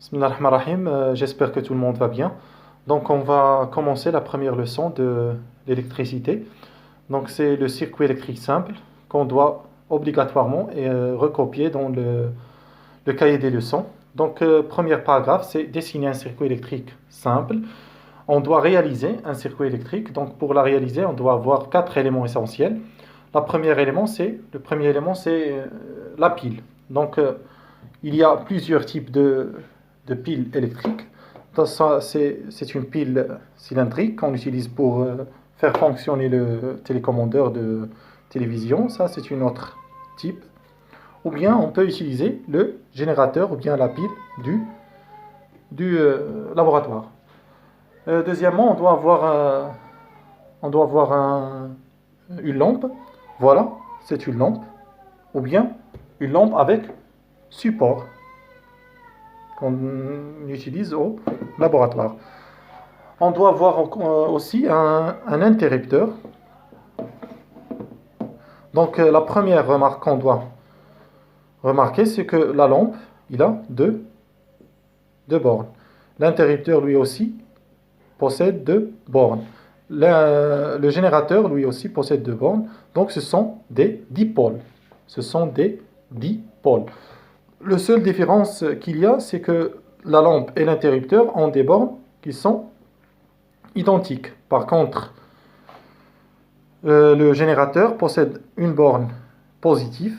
Bismillahirrahmanirrahim. J'espère que tout le monde va bien. Donc on va commencer la première leçon de l'électricité. Donc c'est le circuit électrique simple qu'on doit obligatoirement recopier dans le cahier des leçons. Donc premier paragraphe, c'est dessiner un circuit électrique simple. On doit réaliser un circuit électrique. Donc pour la réaliser, on doit avoir 4 éléments essentiels. Le premier élément, c'est la pile. Donc il y a plusieurs types de piles électriques. C'est une pile cylindrique qu'on utilise pour faire fonctionner le télécommandeur de télévision. Ça, c'est une autre type. Ou bien on peut utiliser le générateur ou bien la pile du laboratoire. Deuxièmement, on doit avoir une lampe. Voilà, c'est une lampe. Ou bien une lampe avec support qu'on utilise au laboratoire. On doit avoir aussi un interrupteur. Donc la première remarque qu'on doit remarquer, c'est que la lampe, il a deux bornes. L'interrupteur, lui aussi, possède 2 bornes. Le générateur, lui aussi, possède 2 bornes. Donc ce sont des dipôles. La seule différence qu'il y a, c'est que la lampe et l'interrupteur ont des bornes qui sont identiques. Par contre, le générateur possède une borne positive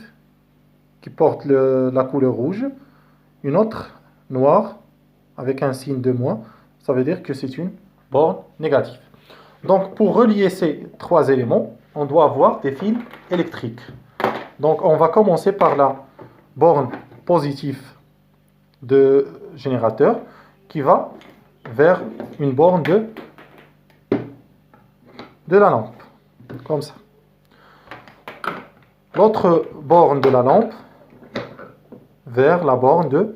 qui porte la couleur rouge, une autre noire avec un signe de moins. Ça veut dire que c'est une borne négative. Donc pour relier ces 3 éléments, on doit avoir des fils électriques. Donc on va commencer par la borne positive de générateur qui va vers une borne de la lampe, comme ça. L'autre borne de la lampe vers la borne de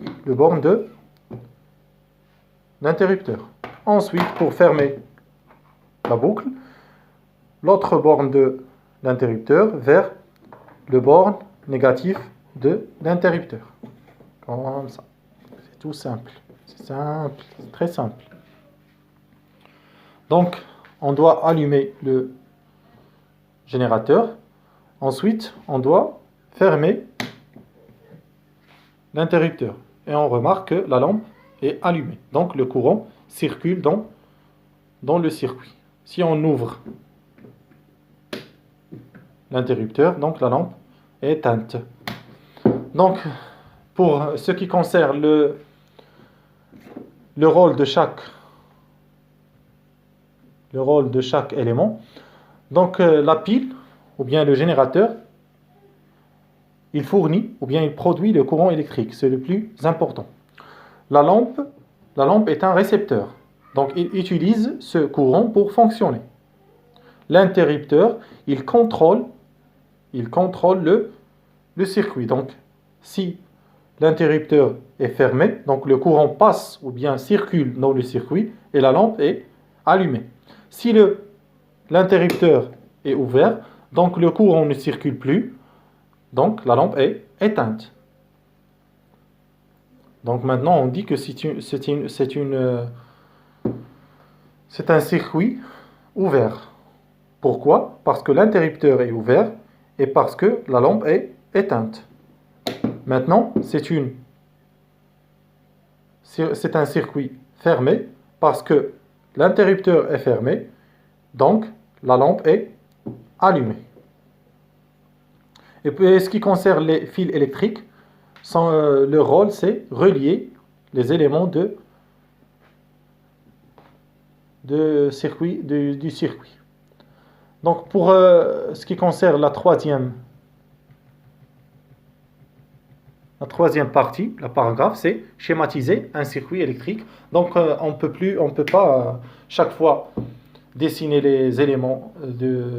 l'interrupteur. Ensuite, pour fermer la boucle, l'autre borne de l'interrupteur vers le borne négatif de l'interrupteur. Comme ça. C'est tout simple. C'est simple, c'est très simple. Donc, on doit allumer le générateur. Ensuite, on doit fermer l'interrupteur. Et on remarque que la lampe est allumée. Donc, le courant circule dans le circuit. Si on ouvre l'interrupteur, donc la lampe est éteinte. Donc, pour ce qui concerne le rôle de chaque élément, donc la pile ou bien le générateur, il fournit ou bien il produit le courant électrique, c'est le plus important. La lampe est un récepteur, donc il utilise ce courant pour fonctionner. L'interrupteur, il contrôle le circuit. Donc, si l'interrupteur est fermé, donc le courant passe ou bien circule dans le circuit et la lampe est allumée. Si l'interrupteur est ouvert, donc le courant ne circule plus, donc la lampe est éteinte. Donc maintenant on dit que c'est un circuit ouvert. Pourquoi? Parce que l'interrupteur est ouvert et parce que la lampe est éteinte. Maintenant, c'est un circuit fermé parce que l'interrupteur est fermé, donc la lampe est allumée. Et puis, ce qui concerne les fils électriques, leur rôle, c'est relier les éléments du circuit. Donc, pour ce qui concerne la troisième partie, le paragraphe, c'est schématiser un circuit électrique. Donc, on peut pas chaque fois dessiner les éléments